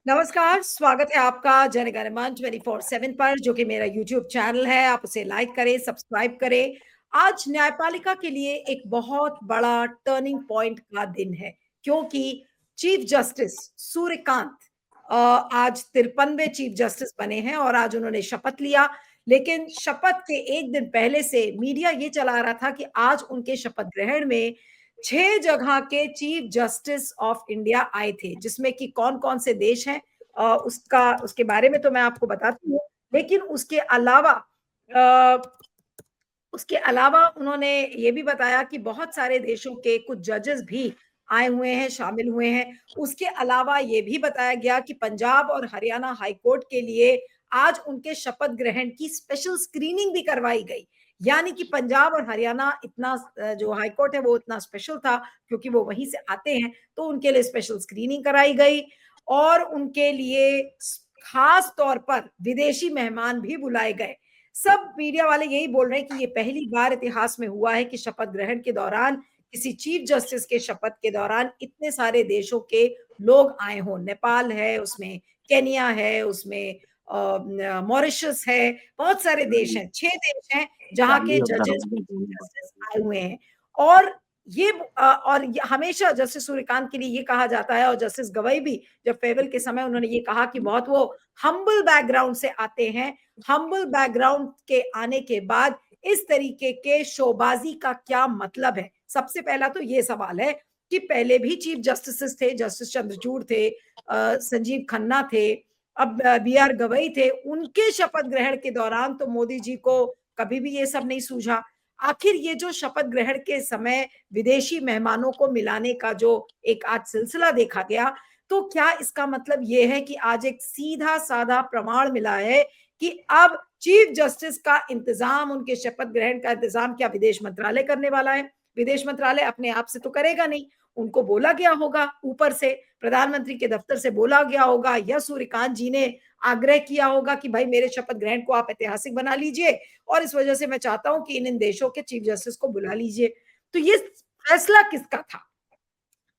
नमस्कार, स्वागत है आपका जनगणमन 24/7 पर, जो कि मेरा यूट्यूब चैनल है। आप उसे लाइक करें, सब्सक्राइब करें। आज न्यायपालिका के लिए एक बहुत बड़ा टर्निंग पॉइंट का दिन है, क्योंकि चीफ जस्टिस सूर्यकांत आज 53वें चीफ जस्टिस बने हैं और आज उन्होंने शपथ लिया। लेकिन शपथ के एक दिन पहले से मीडिया ये चला रहा था कि आज उनके शपथ ग्रहण में 6 जगह के चीफ जस्टिस ऑफ इंडिया आए थे, जिसमें कि कौन-कौन से देश हैं उसके बारे में तो मैं आपको बताती हूँ। लेकिन उसके अलावा उन्होंने ये भी बताया कि बहुत सारे देशों के कुछ जजेस भी आए हुए हैं, शामिल हुए हैं। उसके अलावा ये भी बताया गया कि पंजाब और हरियाणा हाई कोर्ट के लिए आज उनके शपथ ग्रहण की स्पेशल स्क्रीनिंग भी करवाई गई। यानी कि पंजाब और हरियाणा इतना जो हाई कोर्ट है वो इतना स्पेशल था, क्योंकि वो वहीं से आते हैं, तो उनके लिए स्पेशल स्क्रीनिंग कराई गई और उनके लिए खास तौर पर विदेशी मेहमान भी बुलाए गए। सब मीडिया वाले यही बोल रहे हैं कि ये पहली बार इतिहास में हुआ है कि शपथ ग्रहण के दौरान, किसी चीफ जस्टिस के शपथ के दौरान इतने सारे देशों के लोग आए हों। नेपाल है उसमें, केन्या है उसमें, मॉरिशस है, बहुत सारे देश हैं, 6 देश हैं जहाँ के जजेस जस्टिस आए हुए हैं। और ये हमेशा जस्टिस सूर्यकांत के लिए ये कहा जाता है, और जस्टिस गवई भी जब फेयरवेल के समय उन्होंने ये कहा कि बहुत वो हम्बल बैकग्राउंड से आते हैं। हम्बल बैकग्राउंड के आने के बाद इस तरीके के शोबाजी का क्या मतलब है? सबसे पहला तो ये सवाल है कि पहले भी चीफ जस्टिस थे, जस्टिस चंद्रचूड़ थे, संजीव खन्ना थे, अब बी आर गवई थे। उनके शपथ ग्रहण के दौरान तो मोदी जी को कभी भी ये सब नहीं सूझा। आखिर ये जो शपथ ग्रहण के समय विदेशी मेहमानों को मिलाने का जो एक आज सिलसिला देखा गया, तो क्या इसका मतलब ये है कि आज एक सीधा साधा प्रमाण मिला है कि अब चीफ जस्टिस का इंतजाम, उनके शपथ ग्रहण का इंतजाम क्या विदेश मंत्रालय करने वाला है? विदेश मंत्रालय अपने आप से तो करेगा नहीं, उनको बोला गया होगा ऊपर से, प्रधानमंत्री के दफ्तर से बोला गया होगा, या सूर्यकांत जी ने आग्रह किया होगा कि भाई मेरे शपथ ग्रहण को आप ऐतिहासिक बना लीजिए और इस वजह से मैं चाहता हूं कि इन देशों के चीफ जस्टिस को बुला लीजिए। तो ये फैसला किसका था?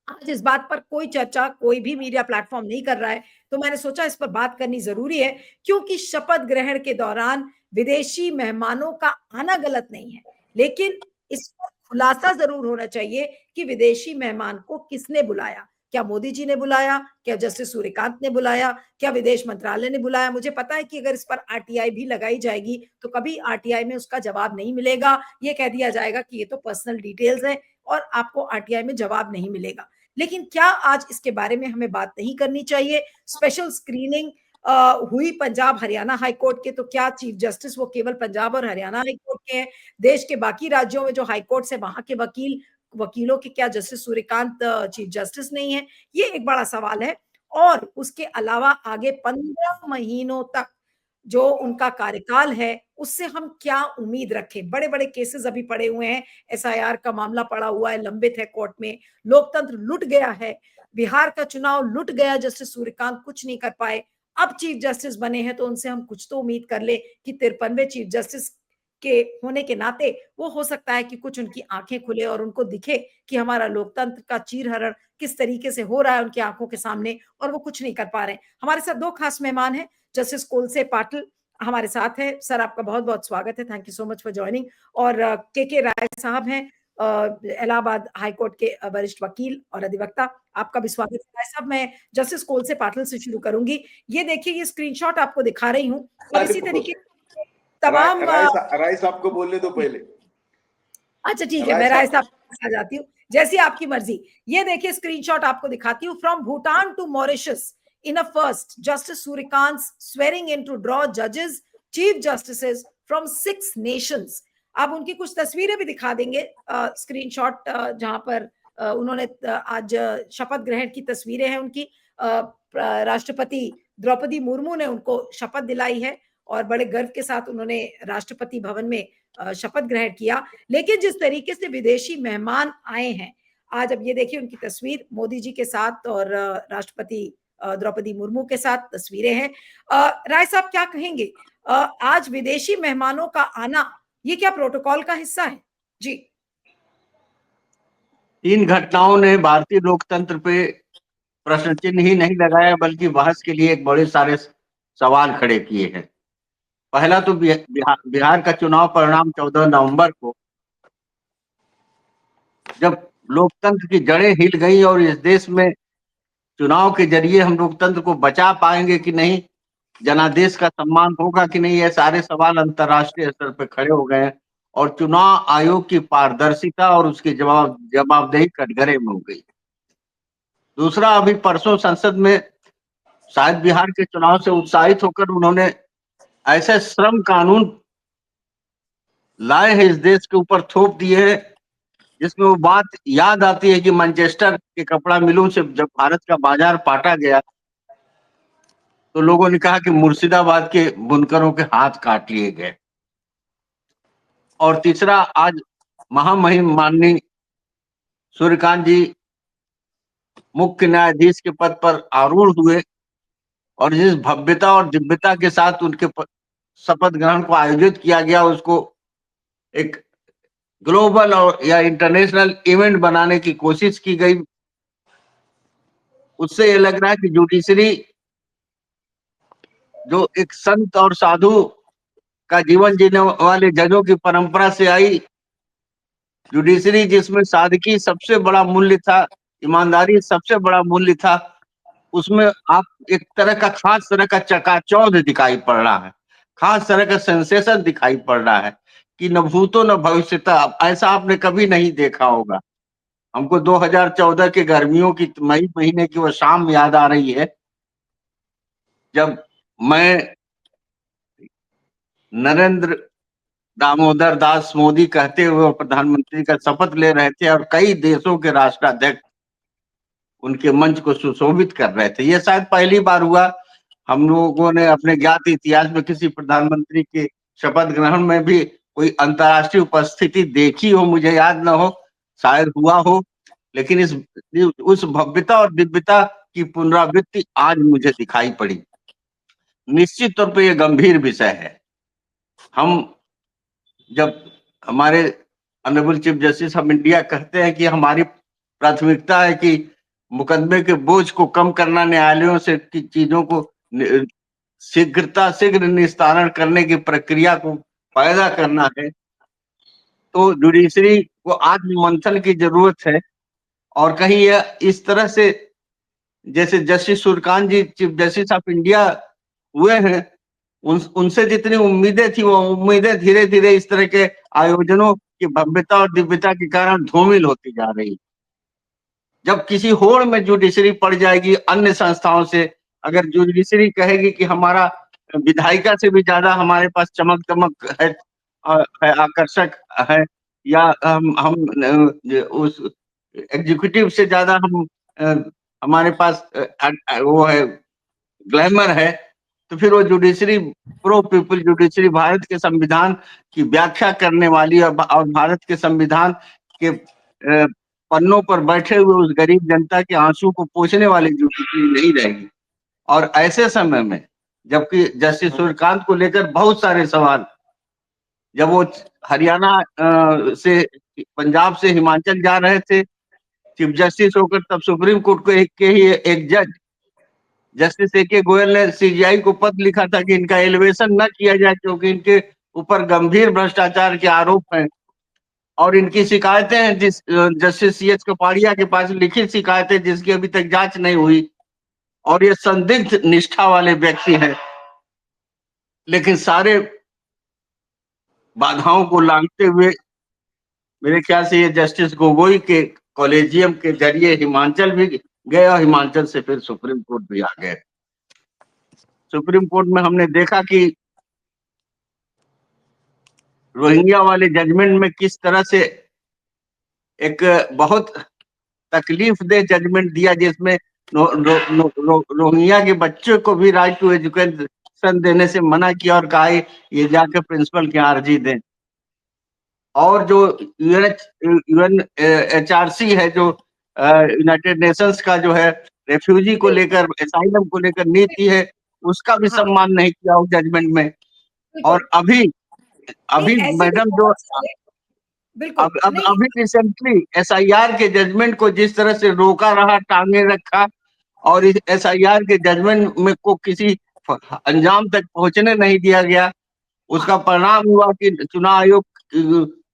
आज इस बात पर कोई चर्चा कोई भी मीडिया प्लेटफॉर्म नहीं कर रहा है, तो मैंने सोचा इस पर बात करनी जरूरी है, क्योंकि शपथ ग्रहण के दौरान विदेशी मेहमानों का आना गलत नहीं है, लेकिन इस पर खुलासा जरूर होना चाहिए कि विदेशी मेहमान को किसने बुलाया। क्या मोदी जी ने बुलाया? क्या जस्टिस सूर्यकांत ने बुलाया? क्या विदेश मंत्रालय ने बुलाया? मुझे पता है कि अगर इस पर आरटीआई भी लगाई जाएगी तो कभी आरटीआई में उसका जवाब नहीं मिलेगा। ये कह दिया जाएगा कि ये तो पर्सनल डिटेल्स है और आपको आरटीआई में जवाब नहीं मिलेगा। लेकिन क्या आज इसके बारे में हमें बात नहीं करनी चाहिए? स्पेशल स्क्रीनिंग हुई पंजाब हरियाणा हाई कोर्ट के, तो क्या चीफ जस्टिस वो केवल पंजाब और हरियाणा हाई कोर्ट के हैं? देश के बाकी राज्यों में जो हाई कोर्ट है वहां के वकीलों के क्या जस्टिस सूर्यकांत चीफ जस्टिस नहीं है? ये एक बड़ा सवाल है। और उसके अलावा आगे 15 महीनों तक जो उनका कार्यकाल है, उससे हम क्या उम्मीद रखें? बड़े बड़े केसेस अभी पड़े हुए हैं, एसआईआर का मामला पड़ा हुआ है, लंबित है कोर्ट में, लोकतंत्र लुट गया है, बिहार का चुनाव लुट गया, जस्टिस सूर्यकांत कुछ नहीं कर पाए। अब चीफ जस्टिस बने हैं तो उनसे हम कुछ तो उम्मीद कर ले कि 53वें चीफ जस्टिस के होने के नाते वो हो सकता है कि कुछ उनकी आंखें खुले और उनको दिखे कि हमारा लोकतंत्र का चीरहरण किस तरीके से हो रहा है उनकी आंखों के सामने, और वो कुछ नहीं कर पा रहे हैं। हमारे साथ 2 खास मेहमान हैं। जस्टिस कोलसे पाटिल हमारे साथ है। सर, आपका बहुत बहुत स्वागत है, thank you so much for joining. और के राय साहब हैं, इलाहाबाद हाई कोर्ट के वरिष्ठ वकील और अधिवक्ता। आपका भी स्वागत है राय साहब। मैं जस्टिस कोलसे पाटिल से शुरू करूंगी। ये देखिए, ये स्क्रीनशॉट आपको दिखा रही हूँ और इसी तरीके तमाम राय साहब को बोलने दो पहले। अच्छा ठीक है, मैं राय साहब आ जाती हूँ, जैसी आपकी मर्जी। ये देखिए स्क्रीनशॉट आपको दिखाती हूँ। From Bhutan to Mauritius in a first, Justice Surikant's swearing in to draw judges, chief justices from 6 nations. अब उनकी कुछ तस्वीरें भी दिखा देंगे, स्क्रीनशॉट जहां पर उन्होंने आज शपथ ग्रहण की तस्वीरें हैं उनकी। राष्ट्रपति द्रौपदी मुर्मू ने उनको शपथ दिलाई है और बड़े गर्व के साथ उन्होंने राष्ट्रपति भवन में शपथ ग्रहण किया। लेकिन जिस तरीके से विदेशी मेहमान आए हैं आज, अब ये देखिए उनकी तस्वीर मोदी जी के साथ और राष्ट्रपति द्रौपदी मुर्मू के साथ तस्वीरें हैं। राय साहब क्या कहेंगे? आज विदेशी मेहमानों का आना ये क्या प्रोटोकॉल का हिस्सा है? जी। इन घटनाओं ने भारतीय लोकतंत्र पे प्रश्न चिन्ह ही नहीं लगाया बल्कि बहस के लिए एक बड़े सारे सवाल खड़े किए हैं। पहला तो बिहार का चुनाव परिणाम 14 नवंबर को, जब लोकतंत्र की जड़ें हिल गई और इस देश में चुनाव के जरिए हम लोकतंत्र को बचा पाएंगे कि नहीं, जनादेश का सम्मान होगा कि नहीं, ये सारे सवाल अंतर्राष्ट्रीय स्तर पर खड़े हो गए हैं और चुनाव आयोग की पारदर्शिता और उसकी जवाबदेही कटघरे में हो गई। दूसरा, अभी परसों संसद में शायद बिहार के चुनाव से उत्साहित होकर उन्होंने ऐसे श्रम कानून लाए हैं, इस देश के ऊपर थोप दिए हैं, जिसमें वो बात याद आती है कि मैनचेस्टर के कपड़ा मिलों से जब भारत का बाजार पाटा गया तो लोगों ने कहा कि मुर्शिदाबाद के बुनकरों के हाथ काट लिए गए। और तीसरा, आज महामहिम माननीय सूर्यकांत जी मुख्य न्यायाधीश के पद पर आरूढ़ हुए और जिस भव्यता और दिव्यता के साथ उनके शपथ ग्रहण को आयोजित किया गया, उसको एक ग्लोबल और या इंटरनेशनल इवेंट बनाने की कोशिश की गई, उससे ये लग रहा है कि जुडिशरी जो एक संत और साधु का जीवन जीने वाले जजों की परंपरा से आई, जुडिशरी जिसमें सादगी सबसे बड़ा मूल्य था, ईमानदारी सबसे बड़ा मूल्य था, उसमें आप एक तरह का खास तरह का चकाचौंध दिखाई पड़ रहा है, खास तरह का सेंसेशन दिखाई पड़ रहा है कि न भूतो न भविष्यता। ऐसा आपने कभी नहीं देखा होगा। हमको 2014 के गर्मियों की मई महीने की वो शाम याद आ रही है जब मैं नरेंद्र दामोदर दास मोदी कहते हुए प्रधानमंत्री का शपथ ले रहे थे और कई देशों के राष्ट्राध्यक्ष उनके मंच को सुशोभित कर रहे थे। ये शायद पहली बार हुआ हम लोगों ने अपने ज्ञात इतिहास में किसी प्रधानमंत्री के शपथ ग्रहण में भी कोई अंतर्राष्ट्रीय उपस्थिति देखी हो, मुझे याद न हो, शायद हुआ हो, लेकिन उस भव्यता और दिव्यता की पुनरावृत्ति आज मुझे दिखाई पड़ी। निश्चित तौर पर यह गंभीर विषय है। हम जब हमारे honourable chief justice of India कहते हैं कि हमारी प्राथमिकता है कि मुकदमे के बोझ को कम करना, न्यायालयों से की चीजों को शीघ्र निस्तारण करने की प्रक्रिया को पैदा करना है, तो जुडिशरी को आत्ममंथन की जरूरत है। और कहीं यह इस तरह से, जैसे justice Suryakant ji chief justice of India हुए हैं, उनसे जितनी उम्मीदें थी वो उम्मीदें धीरे धीरे इस तरह के आयोजनों की भव्यता और दिव्यता के कारण धूमिल होती जा रही। जब किसी होड़ में जुडिशरी पड़ जाएगी अन्य संस्थाओं से, अगर जुडिशरी कहेगी कि हमारा विधायिका से भी ज्यादा हमारे पास चमक दमक है, आकर्षक है, या हम उस एग्जीक्यूटिव से ज्यादा हमारे पास वो है, ग्लैमर है, तो फिर वो judiciary pro people judiciary Bharat के संविधान की व्याख्या करने वाली और भारत के संविधान के पन्नों पर बैठे हुए उस गरीब जनता के आंसू को पोंछने वाली जुडिशरी नहीं रहेगी। और ऐसे समय में जबकि जस्टिस सूर्यकांत को लेकर बहुत सारे सवाल, जब वो हरियाणा से पंजाब से हिमाचल जा रहे थे चीफ जस्टिस होकर, तब सुप्रीम कोर्ट के ही एक जज जस्टिस ए.के. गोयल ने सीजीआई को पत्र लिखा था कि इनका एलिवेशन न किया जाए क्योंकि इनके ऊपर गंभीर भ्रष्टाचार के आरोप हैं। और इनकी शिकायतें हैं जस्टिस सी.एच. कपाड़िया के पास लिखित शिकायतें जिसकी अभी तक जांच नहीं हुई, और ये संदिग्ध निष्ठा वाले व्यक्ति हैं, लेकिन सारे बाधाओं को लांघते हुए मेरे ख्याल से ये जस्टिस गोगोई के कॉलेजियम के जरिए हिमाचल भी गए और हिमाचल से फिर सुप्रीम कोर्ट भी आ गए। सुप्रीम कोर्ट में हमने देखा कि रोहिंग्या वाले जजमेंट में किस तरह से एक बहुत तकलीफ दे जजमेंट दिया, जिसमें रोहिंग्या के बच्चों को भी राइट टू एजुकेशन देने से मना किया और कहा ये जाकर प्रिंसिपल के अर्जी दें। और जो UNHRC है, जो यूनाइटेड नेशंस का जो है रेफ्यूजी को लेकर, एसाइलम को लेकर नीति है, उसका भी सम्मान नहीं किया उस जजमेंट में। और अभी मैडम जो अभी रिसेंटली SIR के जजमेंट को जिस तरह से रोका रहा, टांगे रखा और इस SIR के जजमेंट में को किसी अंजाम तक पहुंचने नहीं दिया गया। उसका परिणाम हुआ कि चुनाव आयोग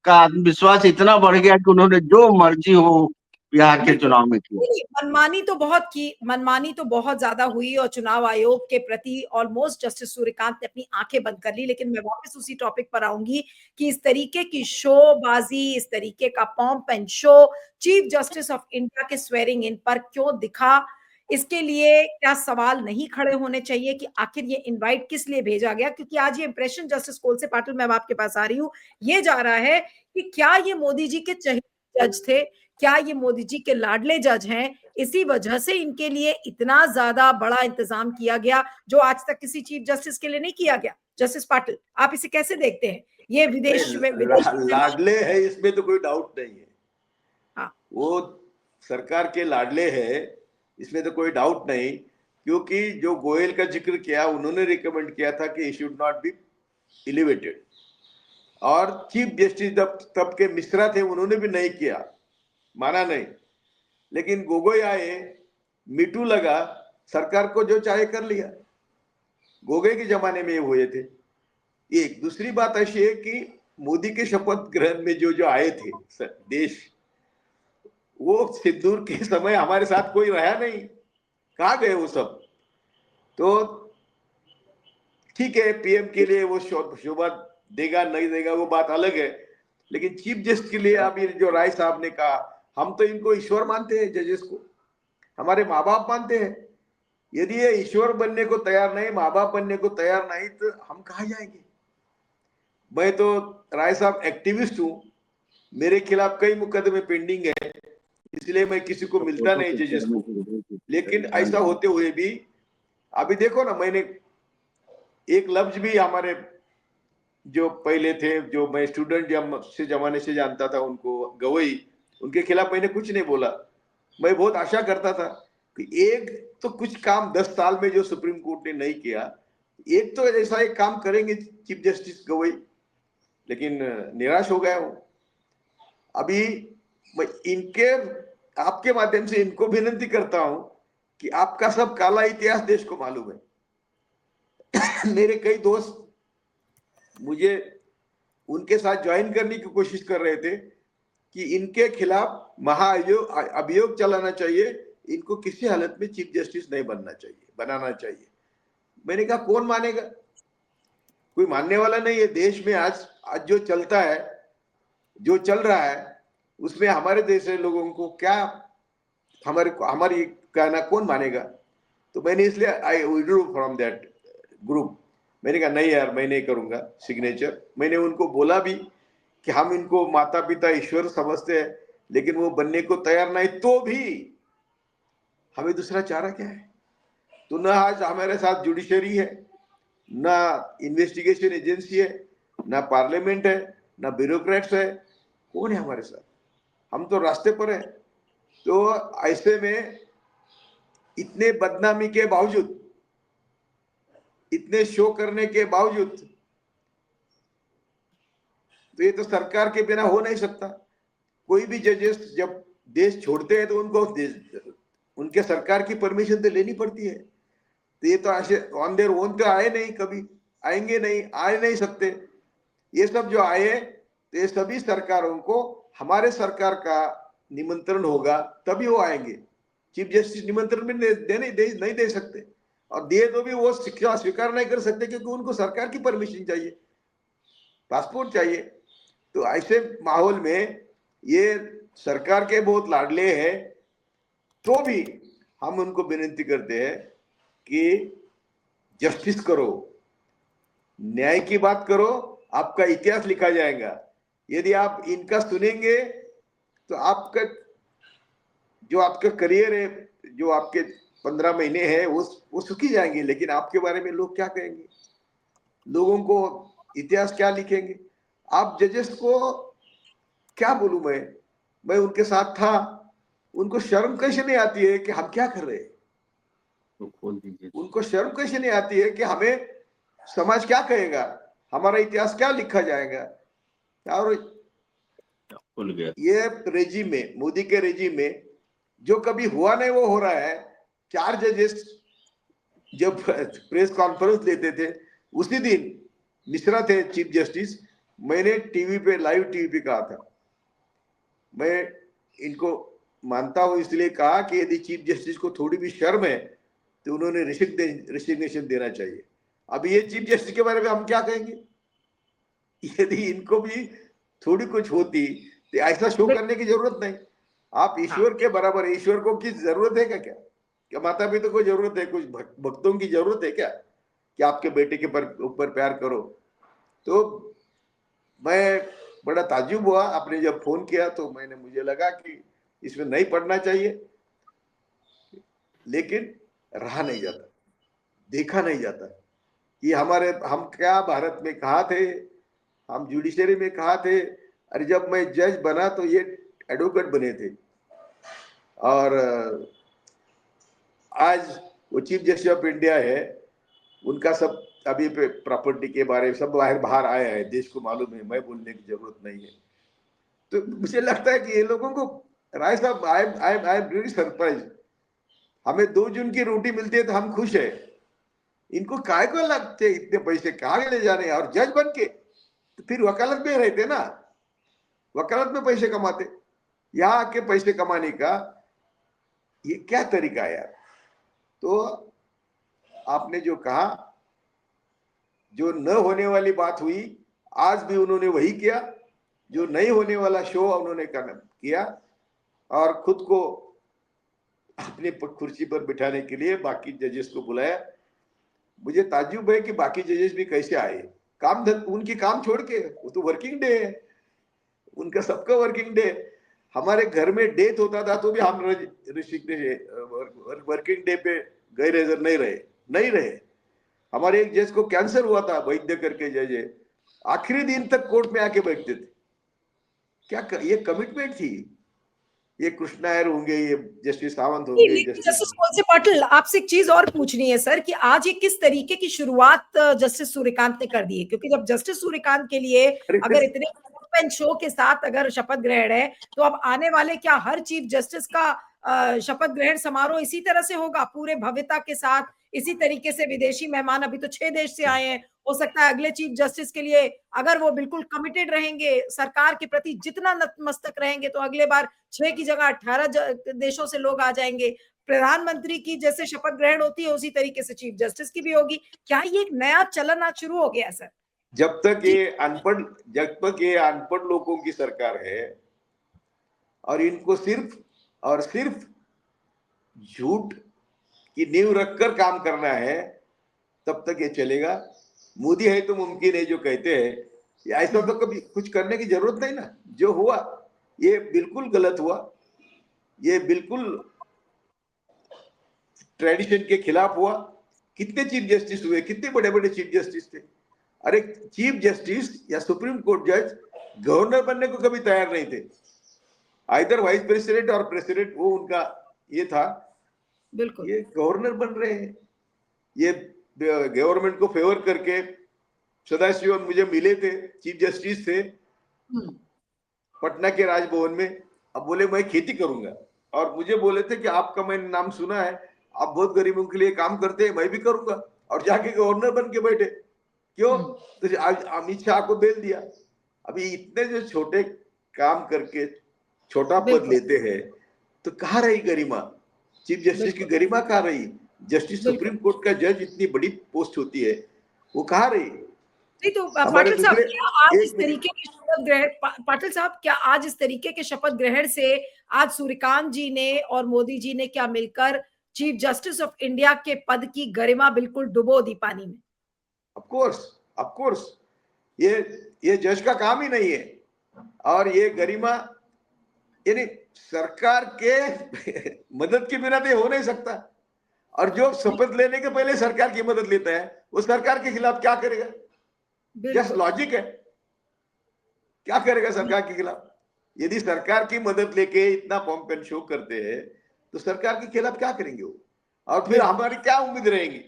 का आत्मविश्वास इतना बढ़ गया कि उन्होंने जो मर्जी हो बिहार के चुनाव में किया। मनमानी तो बहुत ज्यादा हुई और चुनाव आयोग के प्रति ऑलमोस्ट जस्टिस सूर्यकांत ने अपनी आंखें बंद कर ली। लेकिन मैं वापस उसी टॉपिक पर आऊंगी कि इस तरीके की शोबाजी, इस तरीके का pomp and show chief justice of India के स्वेरिंग इन पर क्यों दिखा, इसके लिए क्या सवाल नहीं खड़े होने चाहिए कि आखिर ये इनवाइट किस लिए भेजा गया? क्योंकि आज ये इंप्रेशन जस्टिस कोलसे पाटिल, मैं आपके पास आ रही हूं, ये जा रहा है कि क्या ये मोदी जी के चहेते जज थे, क्या ये मोदी जी के लाडले जज हैं, इसी वजह से इनके लिए इतना ज्यादा बड़ा इंतजाम किया गया जो आज तक किसी चीफ जस्टिस के लिए नहीं किया गया। जस्टिस पाटिल, आप इसे कैसे देखते हैं? ये विदेश में लाडले है, इसमें तो कोई डाउट नहीं है। हाँ, वो सरकार के लाडले है, इसमें तो कोई डाउट नहीं, क्योंकि जो गोयल का जिक्र किया, उन्होंने रिकमेंड किया था कि he should not be elevated, और चीफ जस्टिस तब के मिश्रा थे, उन्होंने भी नहीं किया, माना नहीं। लेकिन गोगोई आए, मीटू लगा, सरकार को जो चाहे कर लिया। गोगोई के जमाने में ये हुए थे। एक दूसरी बात ऐसी है कि मोदी के शपथ ग्रहण में जो आए थे देश, वो सिंदूर के समय हमारे साथ कोई रहा नहीं, कहाँ गए वो सब? तो ठीक है, पीएम के लिए वो शोभा देगा नहीं देगा वो बात अलग है, लेकिन चीफ जस्टिस के लिए अभी जो राय साहब ने कहा, हम तो इनको ईश्वर मानते हैं, जजेस को हमारे माँ बाप मानते हैं। यदि ये ईश्वर बनने को तैयार नहीं, माँ बाप बनने को तैयार नहीं, तो हम कहाँ जाएंगे? मैं तो राय साहब एक्टिविस्ट हूं, मेरे खिलाफ कई मुकदमे पेंडिंग है, इसलिए मैं किसी को मिलता नहीं जजेस को। लेकिन ऐसा होते हुए भी अभी देखो ना, मैंने एक लफ्ज भी हमारे जो पहले थे, जो मैं स्टूडेंट से जमाने से जानता था, उनको गवई, उनके खिलाफ मैंने कुछ नहीं बोला। मैं बहुत आशा करता था कि एक तो कुछ काम 10 साल में जो सुप्रीम कोर्ट ने नहीं किया, एक तो ऐसा एक काम करेंगे चीफ जस्टिस गवई, लेकिन निराश हो गया हूं। अभी मैं इनके आपके माध्यम से इनको विनती करता हूं कि आपका सब काला इतिहास देश को मालूम है। मेरे कई दोस्त मुझे उनके साथ ज्वाइन करने की कोशिश कर रहे थे कि इनके खिलाफ अभियोग चलाना चाहिए, इनको किसी हालत में चीफ जस्टिस नहीं बनाना चाहिए। मैंने कहा कौन मानेगा? कोई मानने वाला नहीं है। देश में आज जो चलता है, जो चल रहा है, उसमें हमारे देश के लोगों को क्या, हमारी कहना कौन मानेगा? तो मैंने इसलिए आई विड्रू फ्रॉम दैट ग्रुप। मैंने कहा नहीं यार, मैं नहीं करूंगा सिग्नेचर। मैंने उनको बोला भी कि हम इनको माता पिता ईश्वर समझते हैं, लेकिन वो बनने को तैयार नहीं, तो भी हमें दूसरा चारा क्या है? तो ना आज हमारे साथ जुडिशरी है, ना इन्वेस्टिगेशन एजेंसी है, ना पार्लियामेंट है, ना ब्यूरोक्रेट्स है। कौन है हमारे साथ? हम तो रास्ते पर है। तो ऐसे में इतने बदनामी के बावजूद, इतने शो करने के बावजूद, तो ये तो सरकार के बिना हो नहीं सकता। कोई भी जजेस जब देश छोड़ते हैं तो उनको उनके सरकार की परमिशन तो लेनी पड़ती है। तो ये तो ऐसे ऑन देयर ओन तो आए नहीं, कभी आएंगे नहीं, आ नहीं सकते। ये सब जो आए, तो ये सभी सरकारों को हमारे सरकार का निमंत्रण होगा तभी वो आएंगे। चीफ जस्टिस निमंत्रण भी नहीं दे सकते, और दिए तो भी वो शिक्षा स्वीकार नहीं कर सकते, क्योंकि उनको सरकार की परमिशन चाहिए, पासपोर्ट चाहिए। तो ऐसे माहौल में ये सरकार के बहुत लाडले हैं, तो भी हम उनको विनती करते हैं कि जस्टिस करो, न्याय की बात करो, आपका इतिहास लिखा जाएगा। यदि आप इनका सुनेंगे तो आपका जो आपका करियर है, जो आपके 15 महीने हैं, वो सुखी जाएंगे। लेकिन आपके बारे में लोग क्या कहेंगे? लोगों को इतिहास क्या लिखेंगे? आप जजेस को क्या बोलूं मैं उनके साथ था, उनको शर्म कैसे नहीं आती है कि हम क्या कर रहे हैं? तो खोल दीजिए। उनको शर्म कैसे नहीं आती है कि हमें समाज क्या कहेगा, हमारा इतिहास क्या लिखा जाएगा? और खुल गया। ये रेजिम में, मोदी के रेजिम में जो कभी हुआ नहीं वो हो रहा है। 4 जजेस जब प्रेस कॉन्फ्रेंस लेते थे, उसी दिन मिश्रा थे चीफ जस्टिस, मैंने टीवी पे, लाइव टीवी पे कहा था, मैं इनको मानता हूं इसलिए कहा कि यदि चीफ जस्टिस को थोड़ी भी शर्म है तो उन्होंने रिसिग्नेशन देना चाहिए। अब ये चीफ जस्टिस के बारे में हम क्या कहेंगे? यदि इनको भी थोड़ी कुछ होती तो ऐसा शो करने की जरूरत नहीं। आप ईश्वर के बराबर, ईश्वर को की जरूरत है क्या? क्या माता पिता को जरूरत है? कुछ भक्तों की जरूरत है क्या कि आपके बेटे के ऊपर प्यार करो? तो मैं बड़ा ताज्जुब हुआ, आपने जब फोन किया तो मुझे लगा कि इसमें नहीं पढ़ना चाहिए, लेकिन रहा नहीं जाता, देखा नहीं जाता कि हम क्या भारत में कहा थे, हम जुडिशरी में कहा थे। अरे जब मैं जज बना तो ये एडवोकेट बने थे, और आज वो चीफ जस्टिस ऑफ इंडिया है, उनका सब अभी पे प्रॉपर्टी के बारे में सब बाहर आया है, देश को मालूम है, मैं बोलने की जरूरत नहीं है। तो मुझे लगता है कि ये लोगों को, राय साहब, आई एम रियली सरप्राइज। हमें 2 जून की रोटी मिलती है तो हम खुश है, इनको काय को लगते इतने पैसे कहाँ ले जाने? और जज बन के तो फिर वकालत में रहते ना, वकालत में पैसे कमाते। यहाँ आके पैसे कमाने का ये क्या तरीका है यार? तो आपने जो कहा, जो न होने वाली बात हुई, आज भी उन्होंने वही किया, जो नहीं होने वाला शो उन्होंने किया, और खुद को अपनी कुर्सी पर बिठाने के लिए बाकी जजेस को बुलाया। मुझे ताज्जुब है कि बाकी जजेस भी कैसे आए, उनकी काम छोड़ के, वो तो वर्किंग डे है उनका, सबका वर्किंग डे। हमारे घर में डेथ होता था तो भी हम वर्किंग डे पे गैर हाजिर नहीं रहे। हमारे एक जज को कैंसर हुआ था, वैद्य करके जज है, आखिरी दिन तक कोर्ट में आके बैठते थे। क्या ये कमिटमेंट थी? ये कृष्णायर होंगे, ये जस्टिस सावंत होंगे, जस्टिस कौलसे पाटिल, आपसे एक चीज और पूछनी है सर कि आज ये किस तरीके की शुरुआत जस्टिस सूर्यकांत ने कर दी है? क्योंकि जब जस्टिस सूर्यकांत के लिए अगर इतने ओपन शो के साथ अगर शपथ ग्रहण है, तो अब आने वाले क्या हर चीफ जस्टिस का शपथ ग्रहण समारोह इसी तरह से होगा, पूरे भव्यता के साथ, इसी तरीके से? विदेशी मेहमान अभी तो 6 देश से आए हैं, हो सकता है अगले चीफ जस्टिस के लिए अगर वो बिल्कुल कमिटेड रहेंगे, सरकार के प्रति जितना नतमस्तक रहेंगे, तो अगले बार 6 की जगह 18 देशों से लोग आ जाएंगे। प्रधानमंत्री की जैसे शपथ ग्रहण होती है उसी तरीके से चीफ जस्टिस की भी होगी। क्या ये एक नया चलन आज शुरू हो गया सर? जब तक ये अनपढ़ लोगों की सरकार है और इनको सिर्फ और सिर्फ झूठ की नींव रखकर काम करना है, तब तक ये चलेगा। मोदी है तो मुमकिन है जो कहते हैं, ऐसा तो कभी कुछ करने की जरूरत नहीं ना। जो हुआ ये बिल्कुल गलत हुआ, ये बिल्कुल ट्रेडिशन के खिलाफ हुआ। कितने चीफ जस्टिस हुए, कितने बड़े बड़े चीफ जस्टिस थे। अरे चीफ जस्टिस या सुप्रीम कोर्ट जज गवर्नर बनने को कभी तैयार नहीं थे, आइदर वाइस प्रेसिडेंट और प्रेसिडेंट, वो उनका ये था। बिल्कुल, ये गवर्नर बन रहे हैं, ये गवर्नमेंट को फेवर करके। सदाशिवम मुझे मिले थे, चीफ जस्टिस थे पटना के राजभवन में। अब बोले मैं खेती करूंगा, और मुझे बोले थे कि आपका मैंने नाम सुना है, आप बहुत गरीबों के लिए काम करते हैं, मैं भी करूंगा। और जाके गवर्नर बन के बैठे। क्यों? तो आज अमित शाह को बेल दिया। अभी इतने जो छोटे काम करके छोटा पद लेते हैं, तो कहाँ रही गरिमा? चीफ जस्टिस की गरिमा कहाँ रही? जस्टिस सुप्रीम कोर्ट का जज इतनी बड़ी पोस्ट होती है, वो कहाँ रही? नहीं तो पाटिल साहब, क्या आज इस तरीके के शपथ ग्रहण, पाटिल साहब क्या आज इस तरीके के शपथ ग्रहण से आज सूर्यकांत जी ने और मोदी जी ने क्या मिलकर चीफ जस्टिस ऑफ इंडिया के पद की गरिमा बिल्कुल डुबो दी पानी में? ऑफ कोर्स ये जज का काम ही नहीं है। और ये गरिमा यानी सरकार के मदद के बिना तो हो नहीं सकता। और जो शपथ लेने के पहले सरकार की मदद लेता है, वो सरकार के खिलाफ क्या करेगा? जस्ट लॉजिक है, क्या करेगा सरकार के खिलाफ? यदि सरकार की मदद लेके इतना पॉम्प एंड शो करते हैं, तो सरकार के खिलाफ क्या करेंगे वो? और फिर हमारी क्या उम्मीद रहेगी?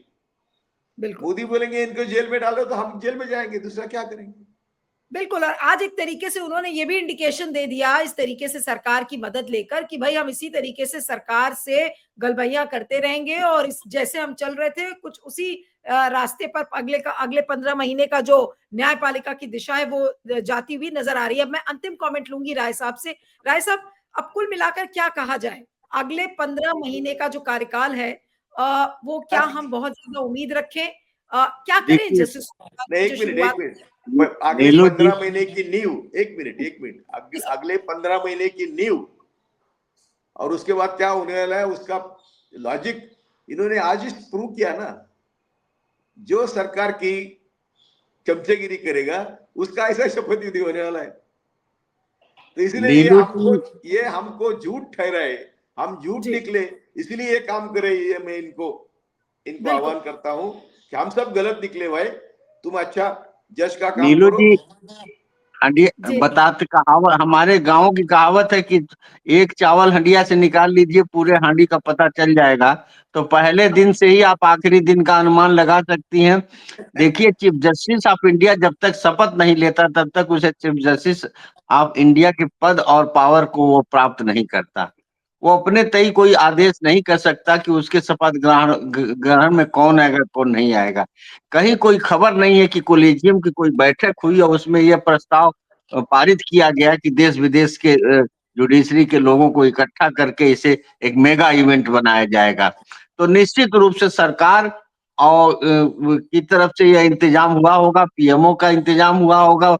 मोदी बोलेंगे इनको जेल में डालो तो हम जेल में जाएंगे, दूसरा क्या करेंगे? बिल्कुल, और आज एक तरीके से उन्होंने ये भी इंडिकेशन दे दिया इस तरीके से सरकार की मदद लेकर कि भाई हम इसी तरीके से सरकार से गलबैयाँ करते रहेंगे और इस जैसे हम चल रहे थे कुछ उसी रास्ते पर अगले 15 महीने का जो न्यायपालिका की दिशा है वो जाती हुई नजर आ रही है। अब मैं अंतिम कमेंट लूंगी राय साहब से। राय साहब, अब कुल मिलाकर क्या कहा जाए? अगले 15 महीने का जो कार्यकाल है वो क्या हम बहुत ज्यादा उम्मीद रखें? क्या करें देखिए जस्टिस नहीं, जो एक मिनट शुरुआत? एक मिनट, अगले नीलू जी, 15 महीने की नींव, एक मिनट एक मिनट, अगले 15 महीने की नींव और उसके बाद क्या होने वाला है उसका लॉजिक इन्होंने आज ही प्रूव किया ना। जो सरकार की चमचेगिरी करेगा उसका ऐसा शपथ विधि होने वाला है। तो इसलिए नीलू जी, ये हमको झूठ ठहराए, हम झूठ जी, निकले, इसलिए ये काम करे। ये मैं इनको इनको बिल्कुल। आह्वान करता हूं कि हम सब गलत निकले भाई, तुम अच्छा जज का काम नीलू करो। जी, हंडिया जी, बताते, कहावत, हमारे गांव की कहावत है कि एक चावल हंडिया से निकाल लीजिए, पूरे हांडी का पता चल जाएगा। तो पहले दिन से ही आप आखिरी दिन का अनुमान लगा सकती हैं। देखिए, चीफ जस्टिस ऑफ इंडिया जब तक शपथ नहीं लेता तब तक उसे चीफ जस्टिस ऑफ इंडिया के पद और पावर को वो प्राप्त नहीं करता। वो अपने तय कोई आदेश नहीं कर सकता कि उसके शपथ ग्रहण में कौन आएगा कौन नहीं आएगा। कहीं कोई खबर नहीं है कि कोलिजियम की कोई बैठक हुई और उसमें यह प्रस्ताव पारित किया गया कि देश विदेश के जुडिशरी के लोगों को इकट्ठा करके इसे एक मेगा इवेंट बनाया जाएगा। तो निश्चित रूप से सरकार और की तरफ से यह इंतजाम हुआ होगा, पीएमओ का इंतजाम हुआ होगा,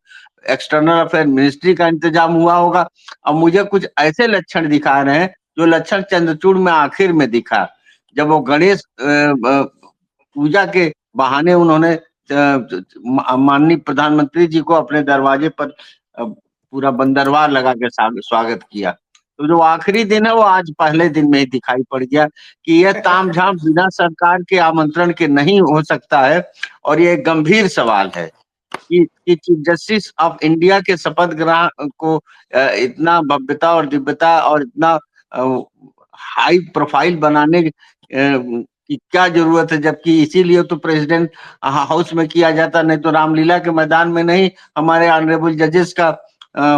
एक्सटर्नल अफेयर मिनिस्ट्री का इंतजाम हुआ होगा। अब मुझे कुछ ऐसे लक्षण दिखा रहे हैं जो लक्षण चंद्रचूड़ में आखिर में दिखा, जब वो गणेश पूजा के बहाने उन्होंने माननीय प्रधानमंत्री जी को अपने दरवाजे पर पूरा बंदरवार लगा के स्वागत किया। तो जो आखिरी दिन है वो आज पहले दिन में ही दिखाई पड़ गया कि यह तामझाम बिना सरकार के आमंत्रण के नहीं हो सकता है। और ये एक गंभीर सवाल है कि चीफ जस्टिस ऑफ इंडिया के शपथ ग्रहण को इतना भव्यता और दिव्यता और इतना हाई प्रोफाइल बनाने की क्या जरूरत है, जबकि इसीलिए तो प्रेसिडेंट हाउस में किया जाता, नहीं तो रामलीला के मैदान में नहीं हमारे ऑनरेबल जजेस का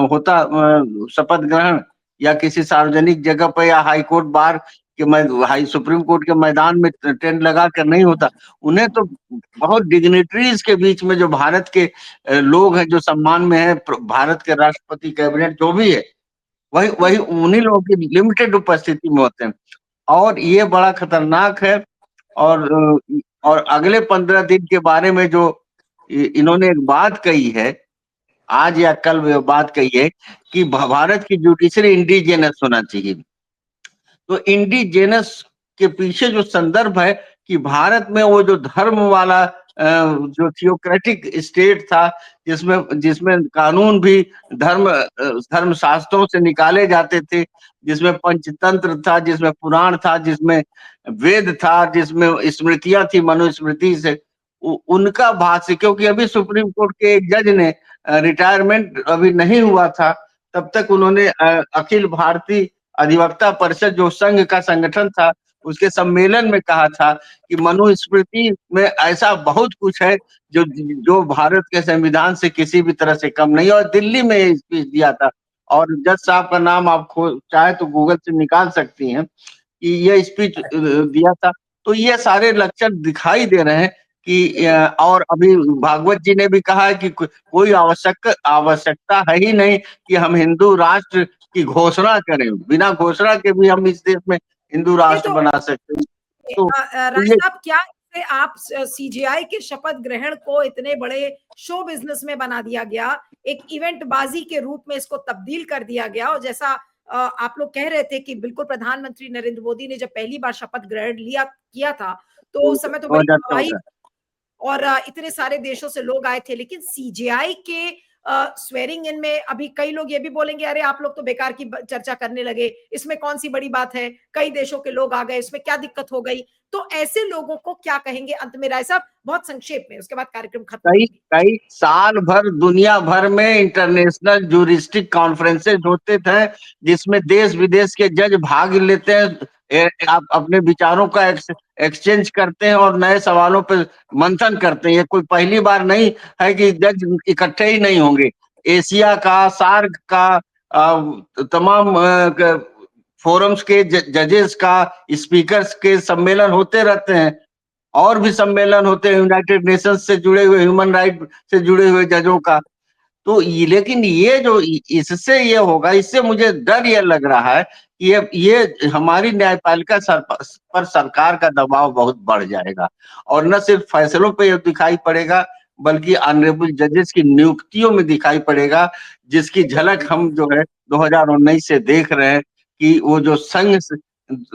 होता शपथ ग्रहण, या किसी सार्वजनिक जगह पर या हाई कोर्ट बार के हाई सुप्रीम कोर्ट के मैदान में टेंट लगा कर नहीं होता। उन्हें तो बहुत डिग्निटरीज के बीच में जो भारत के लोग हैं जो सम्मान में है, भारत के राष्ट्रपति, कैबिनेट जो भी है, वही वही उन्हीं लोगों की लिमिटेड उपस्थिति में होते हैं। और ये बड़ा खतरनाक है। और अगले 15 दिन के बारे में जो इन्होंने एक बात कही है, आज या कल बात कही है कि भारत की जुडिशरी इंडिजिनस होना चाहिए। तो इंडिजेनस के पीछे जो संदर्भ है कि भारत में वो जो धर्म वाला जो थियोक्रेटिक स्टेट था, जिसमें जिसमें कानून भी धर्म शास्त्रों से निकाले जाते थे, जिसमें पंचतंत्र था, जिसमें पुराण था, जिसमें वेद था, जिसमें स्मृतियां थी मनुस्मृति से, उनका भाष्य, क्योंकि अभी सुप्रीम कोर्ट के एक जज ने रिटायरमेंट अभी नहीं हुआ था, तब तक उन्होंने अखिल भारतीय अधिवक्ता परिषद जो संघ का संगठन था उसके सम्मेलन में कहा था कि मनुस्मृति में ऐसा बहुत कुछ है जो जो भारत के संविधान से किसी भी तरह से कम नहीं है। और दिल्ली में ये स्पीच दिया था, और जज साहब का नाम आप चाहे तो गूगल से निकाल सकती हैं कि ये स्पीच दिया था। तो ये सारे लक्षण दिखाई दे रहे हैं कि और अभी भागवत जी ने भी कहा है कि कोई आवश्यकता है ही नहीं कि हम हिंदू राष्ट्र की घोषणा करें, बिना घोषणा के भी हम इस देश में हिंदू नहीं राष्ट्र तो बना सकते हैं। तो राय ये साहब, क्या इससे आप सीजीआई के शपथ ग्रहण को इतने बड़े शो बिजनेस में बना दिया गया, एक इवेंट बाजी के रूप में इसको तब्दील कर दिया गया, और जैसा आप लोग कह रहे थे कि बिल्कुल प्रधानमंत्री नरेंद्र मोदी ने जब पहली बार शपथ ग्रहण लिया किया था तो उस समय तो बड़ी वाहवाही 2014 और इतने सारे देशों से लोग आए थे, लेकिन सीजीआई के स्वेरिंग इन में अभी कई लोग ये भी बोलेंगे अरे आप लोग तो बेकार की चर्चा करने लगे, इसमें कौन सी बड़ी बात है, कई देशों के लोग आ गए, इसमें क्या दिक्कत हो गई? तो ऐसे लोगों को क्या कहेंगे अंत में राय साहब, बहुत संक्षेप में, उसके बाद कार्यक्रम खत्म कई करेंगे। कई साल भर दुनिया भर में इंटरनेशनल जूरिस्टिक कॉन्फ्रेंसेज होते थे, जिसमें देश विदेश के जज भाग लेते हैं। आप अपने विचारों का एक्सचेंज करते हैं और नए सवालों पर मंथन करते हैं। ये कोई पहली बार नहीं है कि जज इकट्ठे ही नहीं होंगे। एशिया का, सार्क का, तमाम फोरम्स के जजेस का, स्पीकर्स के सम्मेलन होते रहते हैं, और भी सम्मेलन होते हैं यूनाइटेड नेशंस से जुड़े हुए, ह्यूमन राइट से जुड़े हुए जजों का। तो लेकिन ये जो इससे ये होगा, इससे मुझे डर ये लग रहा है कि ये हमारी न्यायपालिका पर सरकार का दबाव बहुत बढ़ जाएगा, और न सिर्फ फैसलों पे ये दिखाई पड़ेगा बल्कि ऑनरेबल जजेस की नियुक्तियों में दिखाई पड़ेगा, जिसकी झलक हम जो है 2019 से देख रहे हैं कि वो जो संघ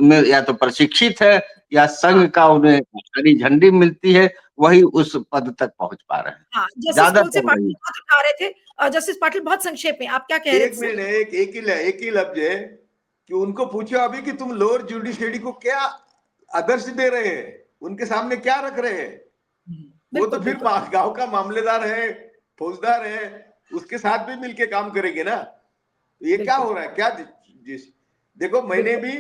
में या तो प्रशिक्षित है या संघ का उन्हें हरी झंडी मिलती है, वही उस पद तक पहुंच पा रहे हैं। हाँ, जस्टिस ज्यादा तुलसी तो पाटिल नहीं। बहुत उठा रहे थे। जस्टिस पाटिल बहुत संक्षेप में आप क्या कह रहे एक थे? मिनट है, एक ही लफ्ज है कि उनको पूछो अभी कि तुम लोअर जुडिशरी को क्या आदर्श दे रहे हैं, उनके सामने क्या रख रहे हैं। वो तो फिर गांव का मामलेदार है, फौजदार है, उसके साथ भी मिलके काम करेंगे ना। ये क्या हो रहा है, क्या देखो, मैंने भी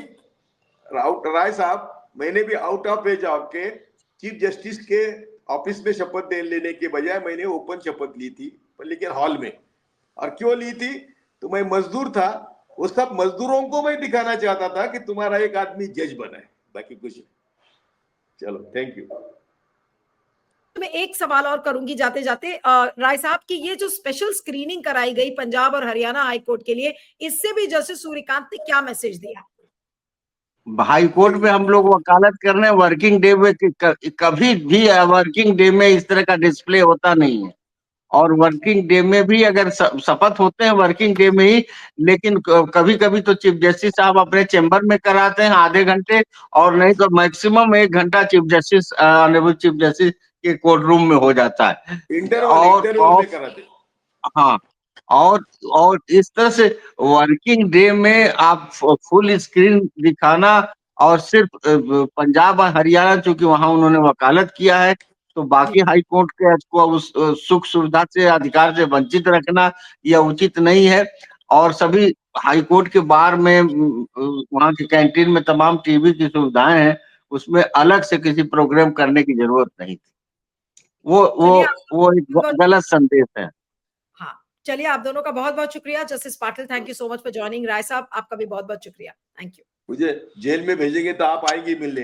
राय साहब, मैंने भी आउट ऑफ एज आपके चीफ जस्टिस के ऑफिस में शपथ लेने के बजाय मैंने ओपन शपथ ली थी, लेकिन हॉल में। और क्यों ली थी? तो मैं मजदूर था, वो सब मजदूरों को मैं दिखाना चाहता था कि तुम्हारा एक आदमी जज बना है, बाकी कुछ नहीं। चलो, थैंक यू। मैं एक सवाल और करूंगी जाते जाते, राय साहब की ये जो स्पेशल स्क्रीनिंग कराई गई पंजाब और हरियाणा हाई कोर्ट के लिए, इससे भी जस्टिस सूर्यकांत ने क्या मैसेज दिया? हाई कोर्ट में हम लोग वकालत करने, वर्किंग डे में कभी भी वर्किंग डे में इस तरह का डिस्प्ले होता नहीं है, और वर्किंग डे में भी अगर शपथ होते हैं वर्किंग डे में ही, लेकिन कभी कभी तो चीफ जस्टिस साहब अपने चेंबर में कराते हैं आधे घंटे, और नहीं तो मैक्सिमम 1 घंटा chief justice, honourable chief justice के कोर्ट रूम में हो जाता है। इंटरवल में कराते। हाँ, और इस तरह से वर्किंग डे में आप फुल स्क्रीन दिखाना, और सिर्फ पंजाब और हरियाणा, चूंकि वहां उन्होंने वकालत किया है, तो बाकी हाई कोर्ट के को उस सुख सुविधा से, अधिकार से वंचित रखना यह उचित नहीं है। और सभी हाई कोर्ट के बार में वहां की कैंटीन में तमाम टीवी की सुविधाएं हैं, उसमें अलग से किसी प्रोग्राम करने की जरूरत नहीं थी। वो एक गलत संदेश है। हाँ, चलिए, आप दोनों का बहुत बहुत शुक्रिया। Justice Patil, thank you so much for joining. Rai साहब, आपका भी बहुत बहुत शुक्रिया। Thank you. मुझे जेल में भेजेंगे तो आप आएंगी मिलने।